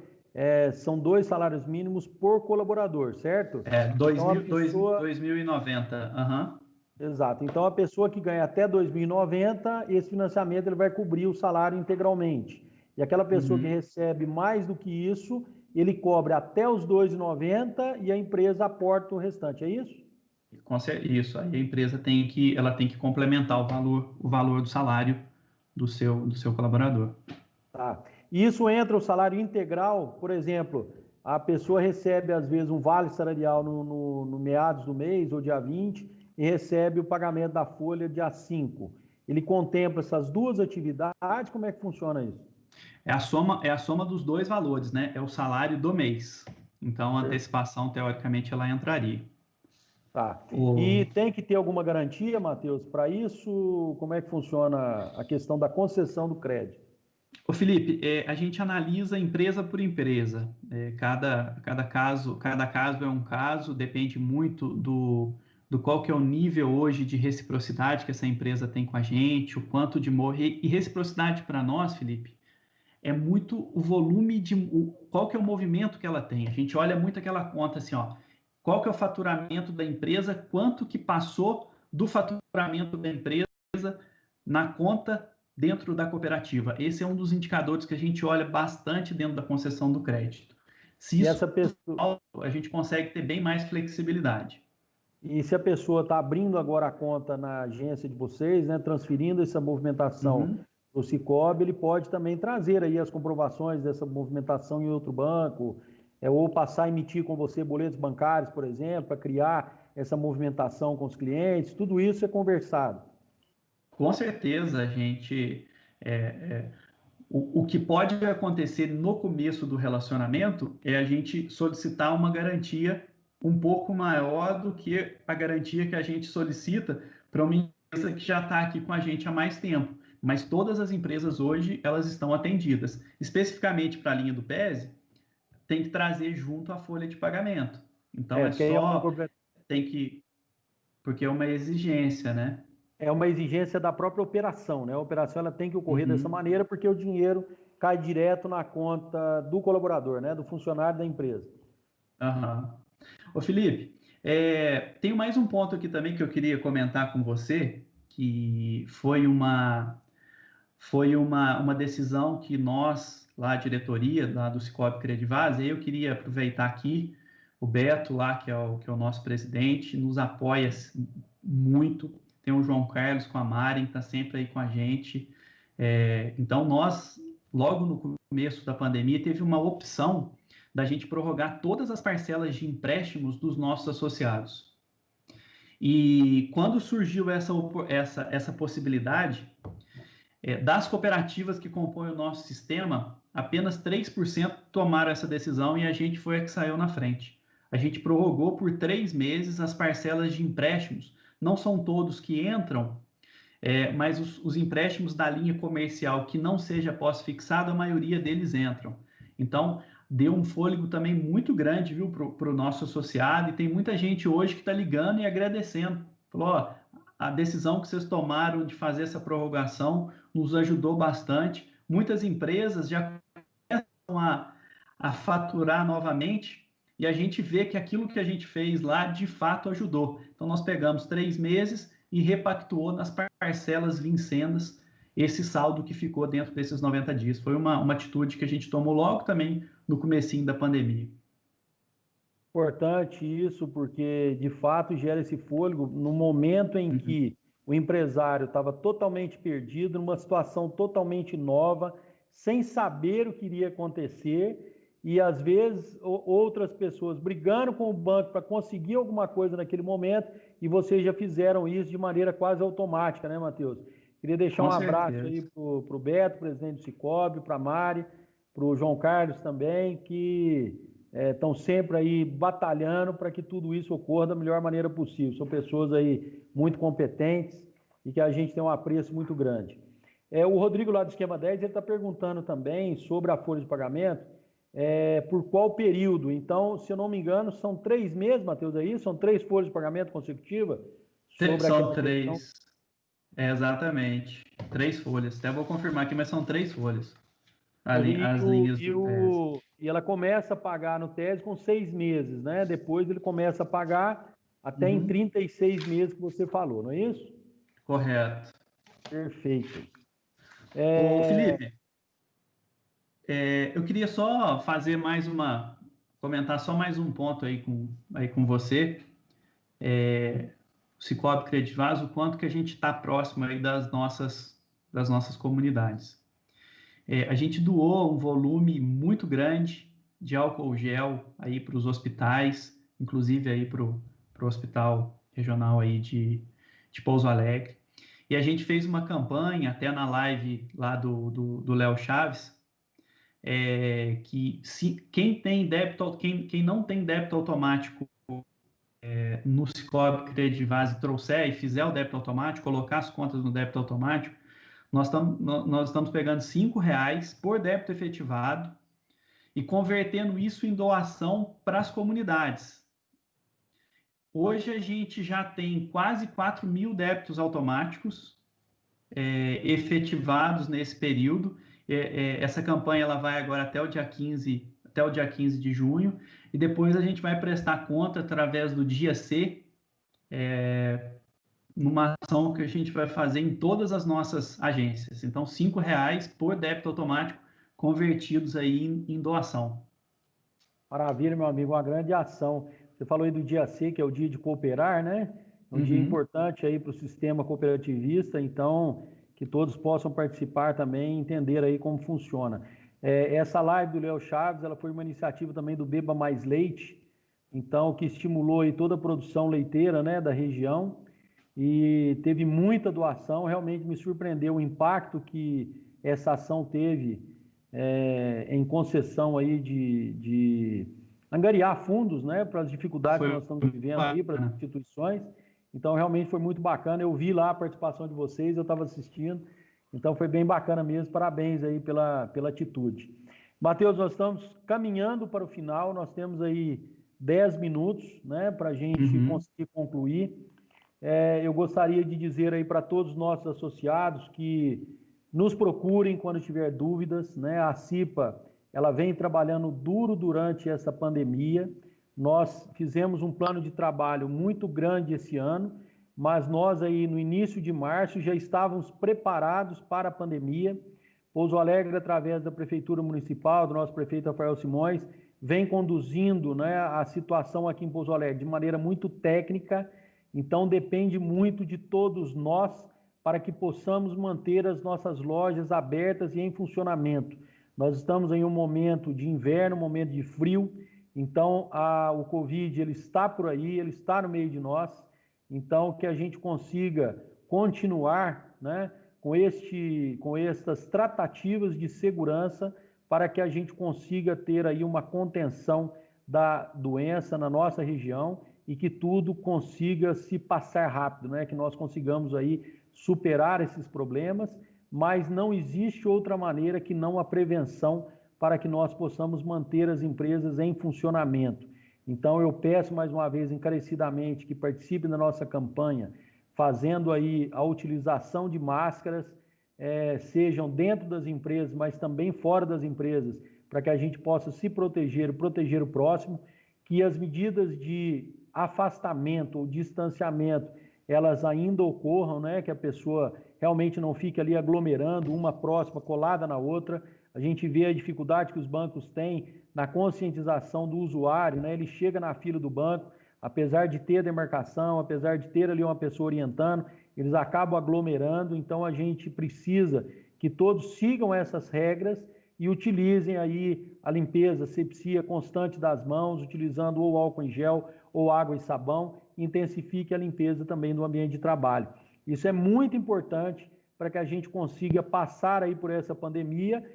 Speaker 1: são 2 salários mínimos por colaborador, certo? Então, a pessoa...
Speaker 2: 2.090. Aham.
Speaker 1: Exato. Então, a pessoa que ganha até 2.090, esse financiamento ele vai cobrir o salário integralmente. E aquela pessoa que
Speaker 2: Uhum.
Speaker 1: recebe mais do que isso, ele cobre até os 2.090 e a empresa aporta o restante, é isso?
Speaker 2: Isso. Aí a empresa ela tem que complementar o valor do salário do seu colaborador.
Speaker 1: Tá. E isso entra o salário integral, por exemplo, a pessoa recebe às vezes um vale salarial no meados do mês ou dia 20 e recebe o pagamento da folha dia 5. Ele contempla essas duas atividades, como é que funciona isso?
Speaker 2: É a soma dos dois valores, né? É o salário do mês. Então, a antecipação, teoricamente, ela entraria.
Speaker 1: Tá. E
Speaker 2: O,
Speaker 1: tem que ter alguma garantia, Matheus, para isso? Como é que funciona a questão da concessão do crédito?
Speaker 2: o Felipe, a gente analisa empresa por empresa. Cada caso é um caso, depende muito do qual que é o nível hoje de reciprocidade que essa empresa tem com a gente, o quanto de morrer. E reciprocidade para nós, Felipe, é muito o volume qual que é o movimento que ela tem. A gente olha muito aquela conta assim, ó, qual que é o faturamento da empresa, quanto que passou do faturamento da empresa na conta dentro da cooperativa. Esse é um dos indicadores que a gente olha bastante dentro da concessão do crédito. Se
Speaker 1: E
Speaker 2: isso
Speaker 1: essa pessoa,
Speaker 2: a gente consegue ter bem mais flexibilidade.
Speaker 1: e se a pessoa está abrindo agora a conta na agência de vocês, né, transferindo essa movimentação
Speaker 2: Uhum.
Speaker 1: para o Cicobi, ele pode também trazer aí as comprovações dessa movimentação em outro banco, ou passar a emitir com você boletos bancários, por exemplo, para criar essa movimentação com os clientes. Tudo isso é conversado.
Speaker 2: Com certeza, a gente. é, é, o que pode acontecer no começo do relacionamento é a gente solicitar uma garantia um pouco maior do que a garantia que a gente solicita para uma empresa que já está aqui com a gente há mais tempo. Mas todas as empresas hoje, elas estão atendidas. Especificamente para a linha do PESE, tem que trazer junto a folha de pagamento. Então,
Speaker 1: Porque aí
Speaker 2: tem que, porque é uma exigência, né?
Speaker 1: é uma exigência da própria operação, né? A operação ela tem que ocorrer dessa
Speaker 2: Uhum.
Speaker 1: maneira porque o dinheiro cai direto na conta do colaborador, né? Do funcionário da empresa.
Speaker 2: Aham. Ô Felipe, tem mais um ponto aqui também que eu queria comentar com você, que foi uma decisão que nós, lá a diretoria lá do Cicobi Credivaz, eu queria aproveitar aqui, o Beto lá, que é o nosso presidente, nos apoia muito, tem o João Carlos com a Mari, que está sempre aí com a gente. Então nós, logo no começo da pandemia, teve uma opção da gente prorrogar todas as parcelas de empréstimos dos nossos associados. E quando surgiu essa possibilidade, das cooperativas que compõem o nosso sistema, apenas 3% tomaram essa decisão e a gente foi a que saiu na frente. A gente prorrogou por 3 meses as parcelas de empréstimos. Não são todos que entram, mas os empréstimos da linha comercial que não seja pós-fixado, a maioria deles entram. Então, deu um fôlego também muito grande, viu, para o nosso associado, e tem muita gente hoje que está ligando e agradecendo. Falou, ó, a decisão que vocês tomaram de fazer essa prorrogação nos ajudou bastante. Muitas empresas já começam a faturar novamente, e a gente vê que aquilo que a gente fez lá, de fato, ajudou. Então, nós pegamos 3 meses e repactuou nas parcelas vincendas esse saldo que ficou dentro desses 90 dias. Foi uma atitude que a gente tomou logo também no comecinho da pandemia.
Speaker 1: Importante isso, porque de fato gera esse fôlego no momento em
Speaker 2: Uhum.
Speaker 1: que o empresário estava totalmente perdido, numa situação totalmente nova, sem saber o que iria acontecer, e às vezes outras pessoas brigando com o banco para conseguir alguma coisa naquele momento, e vocês já fizeram isso de maneira quase automática, né, Matheus? Queria deixar
Speaker 2: Com
Speaker 1: um abraço
Speaker 2: certeza.
Speaker 1: aí para o Beto, presidente do Cicobi, para a Mari, para o João Carlos também, que estão sempre aí batalhando para que tudo isso ocorra da melhor maneira possível. São pessoas aí muito competentes e que a gente tem um apreço muito grande. O Rodrigo lá do Esquema 10, ele está perguntando também sobre a folha de pagamento, por qual período. Então, se eu não me engano, são 3 meses, Matheus, é isso? São 3 folhas de pagamento consecutivas sobre
Speaker 2: São
Speaker 1: aquela questão?
Speaker 2: três. Exatamente. 3 folhas. Até vou confirmar aqui, mas são 3 folhas.
Speaker 1: E,
Speaker 2: As
Speaker 1: o,
Speaker 2: linhas
Speaker 1: e,
Speaker 2: do TES.
Speaker 1: o, e ela começa a pagar no TES com 6 meses, né? Depois ele começa a pagar até em
Speaker 2: Uhum.
Speaker 1: 36 meses que você falou, não é isso?
Speaker 2: Correto.
Speaker 1: Perfeito.
Speaker 2: Ô,
Speaker 1: É,
Speaker 2: Felipe, eu queria só fazer comentar só mais um ponto aí com você. O Cicobi Creditas, o quanto que a gente está próximo aí das nossas comunidades. A gente doou um volume muito grande de álcool gel aí para os hospitais, inclusive aí para o hospital regional aí de Pouso Alegre. E a gente fez uma campanha, até na live lá do Léo Chaves, que quem não tem débito automático no Cicobi Creditas trouxer e fizer o débito automático, colocar as contas no débito automático, nós estamos pegando R$ 5 por débito efetivado e convertendo isso em doação para as comunidades. Hoje a gente já tem quase 4.000 débitos automáticos efetivados nesse período. Essa campanha ela vai agora até o dia 15 de junho, e depois a gente vai prestar conta através do dia C, numa ação que a gente vai fazer em todas as nossas agências. Então, R$ 5 por débito automático convertidos aí em doação.
Speaker 1: maravilha, meu amigo, uma grande ação. Você falou aí do dia C, que é o dia de cooperar, né? É um dia
Speaker 2: Uhum.
Speaker 1: importante aí para o sistema cooperativista, então que todos possam participar também, entender aí como funciona. Essa live do Léo Chaves, ela foi uma iniciativa também do Beba Mais Leite, então que estimulou aí toda a produção leiteira, né, da região, e teve muita doação. Realmente me surpreendeu o impacto que essa ação teve em concessão aí de angariar fundos, né, para as dificuldades que
Speaker 2: Foi
Speaker 1: nós estamos vivendo aí, para as
Speaker 2: bacana.
Speaker 1: instituições. Então, realmente foi muito bacana. Eu vi lá a participação de vocês, eu estava assistindo. Então, foi bem bacana mesmo. Parabéns aí pela atitude. Matheus, nós estamos caminhando para o final. Nós temos aí 10 minutos, né, para a gente
Speaker 2: Uhum.
Speaker 1: conseguir concluir. Eu gostaria de dizer aí para todos os nossos associados que nos procurem quando tiver dúvidas, né? A CIPA, ela vem trabalhando duro durante essa pandemia. Nós fizemos um plano de trabalho muito grande esse ano, mas nós aí no início de março já estávamos preparados para a pandemia. Pouso Alegre, através da Prefeitura Municipal, do nosso prefeito Rafael Simões, vem conduzindo, né, a situação aqui em Pouso Alegre de maneira muito técnica. Então depende muito de todos nós para que possamos manter as nossas lojas abertas e em funcionamento. Nós estamos em um momento de inverno, um momento de frio, então o Covid ele está por aí, ele está no meio de nós. Então que a gente consiga continuar, né, com estas tratativas de segurança para que a gente consiga ter aí uma contenção da doença na nossa região e que tudo consiga se passar rápido, né? Que nós consigamos aí superar esses problemas, mas não existe outra maneira que não a prevenção para que nós possamos manter as empresas em funcionamento. Então eu peço mais uma vez encarecidamente que participem da nossa campanha, fazendo aí a utilização de máscaras, sejam dentro das empresas, mas também fora das empresas, para que a gente possa se proteger e proteger o próximo, que as medidas de afastamento ou distanciamento, elas ainda ocorram, né? Que a pessoa realmente não fique ali aglomerando, uma próxima, colada na outra. A gente vê a dificuldade que os bancos têm na conscientização do usuário, né? Ele chega na fila do banco, apesar de ter demarcação, apesar de ter ali uma pessoa orientando, eles acabam aglomerando. Então a gente precisa que todos sigam essas regras e utilizem aí a limpeza, asepsia constante das mãos, utilizando ou álcool em gel ou água e sabão, intensifique a limpeza também do ambiente de trabalho. Isso é muito importante para que a gente consiga passar aí por essa pandemia,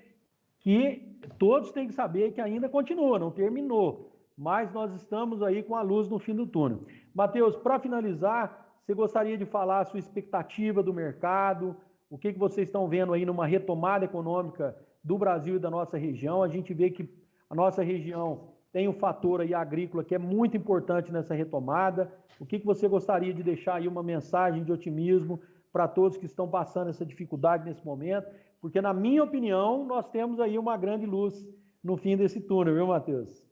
Speaker 1: que todos têm que saber que ainda continua, não terminou, mas nós estamos aí com a luz no fim do túnel. Matheus, para finalizar, você gostaria de falar a sua expectativa do mercado, o que vocês estão vendo aí numa retomada econômica do Brasil e da nossa região? A gente vê que a nossa região tem um fator aí agrícola que é muito importante nessa retomada. O que você gostaria de deixar aí uma mensagem de otimismo para todos que estão passando essa dificuldade nesse momento, porque, na minha opinião, nós temos aí uma grande luz no fim desse túnel, viu, Matheus?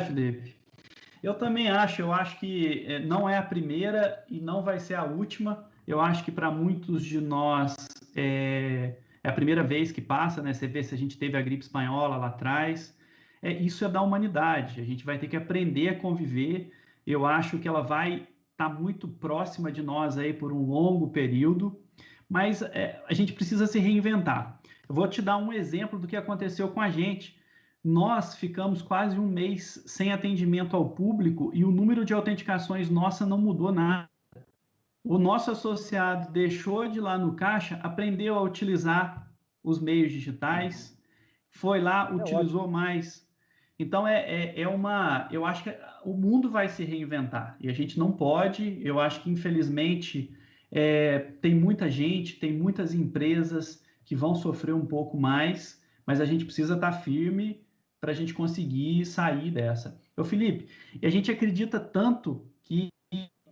Speaker 2: Felipe. Eu também acho, que não é a primeira e não vai ser a última. Eu acho que para muitos de nós é a primeira vez que passa, né? Você vê se a gente teve a gripe espanhola lá atrás. Isso é da humanidade. A gente vai ter que aprender a conviver. Eu acho que ela vai estar muito próxima de nós aí por um longo período, mas a gente precisa se reinventar. Eu vou te dar um exemplo do que aconteceu com a gente. Nós ficamos quase um mês sem atendimento ao público e o número de autenticações nossa não mudou nada. O nosso associado deixou de ir lá no caixa, aprendeu a utilizar os meios digitais, foi lá, utilizou
Speaker 1: ótimo.
Speaker 2: mais. Então, eu acho que o mundo vai se reinventar e a gente não pode. Eu acho que, infelizmente, tem muita gente, tem muitas empresas que vão sofrer um pouco mais, mas a gente precisa estar firme para a gente conseguir sair dessa. Felipe, e a gente acredita tanto que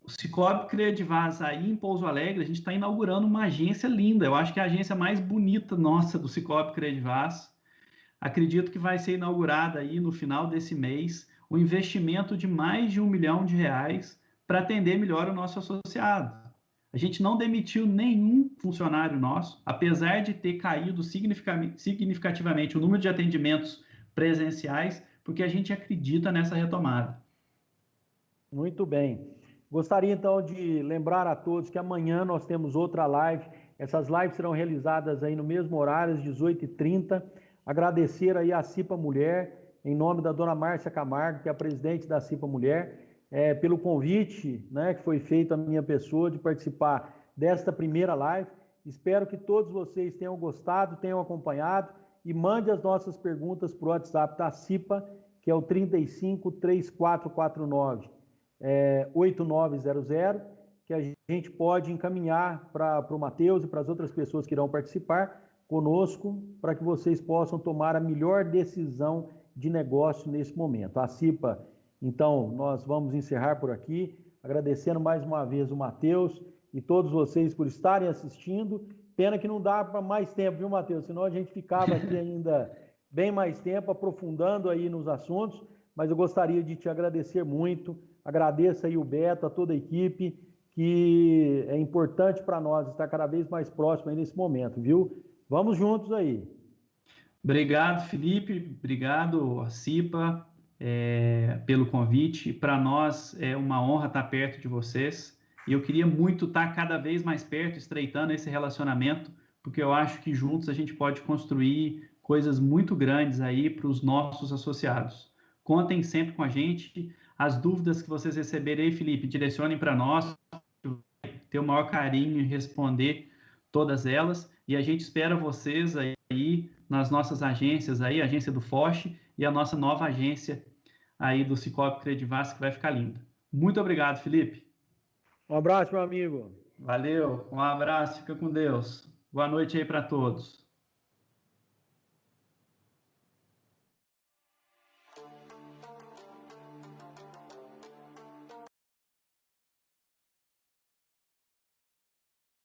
Speaker 2: o Cicobi Credivaz aí em Pouso Alegre, a gente está inaugurando uma agência linda. Eu acho que é a agência mais bonita nossa do Cicobi Credivaz. Acredito que vai ser inaugurada aí no final desse mês um investimento de mais de R$ 1 milhão para atender melhor o nosso associado. A gente não demitiu nenhum funcionário nosso, apesar de ter caído significativamente o número de atendimentos presenciais, porque a gente acredita nessa retomada.
Speaker 1: Muito bem. Gostaria então de lembrar a todos que amanhã nós temos outra live. Essas lives serão realizadas aí no mesmo horário, às 18h30. Agradecer aí à CIPA Mulher, em nome da dona Márcia Camargo, que é a presidente da CIPA Mulher, pelo convite, né, que foi feito à minha pessoa de participar desta primeira live. Espero que todos vocês tenham gostado, tenham acompanhado e mande as nossas perguntas para o WhatsApp da CIPA, que é o 35 3449 8900, que a gente pode encaminhar para o Matheus e para as outras pessoas que irão participar conosco, para que vocês possam tomar a melhor decisão de negócio nesse momento. A CIPA, então, nós vamos encerrar por aqui, agradecendo mais uma vez o Matheus e todos vocês por estarem assistindo. Pena que não dá para mais tempo, viu, Matheus? Senão a gente ficava aqui ainda bem mais tempo, aprofundando aí nos assuntos, mas eu gostaria de te agradecer muito. Agradeço aí o Beto, a toda a equipe, que é importante para nós estar cada vez mais próximo aí nesse momento, viu? Vamos juntos aí.
Speaker 2: Obrigado, Felipe. Obrigado, a CIPA, pelo convite. Para nós é uma honra estar perto de vocês. E eu queria muito estar cada vez mais perto, estreitando esse relacionamento, porque eu acho que juntos a gente pode construir coisas muito grandes aí para os nossos associados. Contem sempre com a gente. As dúvidas que vocês receberem aí, Felipe, direcionem para nós. Ter o maior carinho em responder todas elas. E a gente espera vocês aí nas nossas agências aí, a agência do Foch e a nossa nova agência aí do Cicobi Credivaz, que vai ficar linda. Muito obrigado, Felipe.
Speaker 1: Um abraço, meu amigo.
Speaker 2: Valeu, um abraço, fica com Deus. Boa noite aí para todos.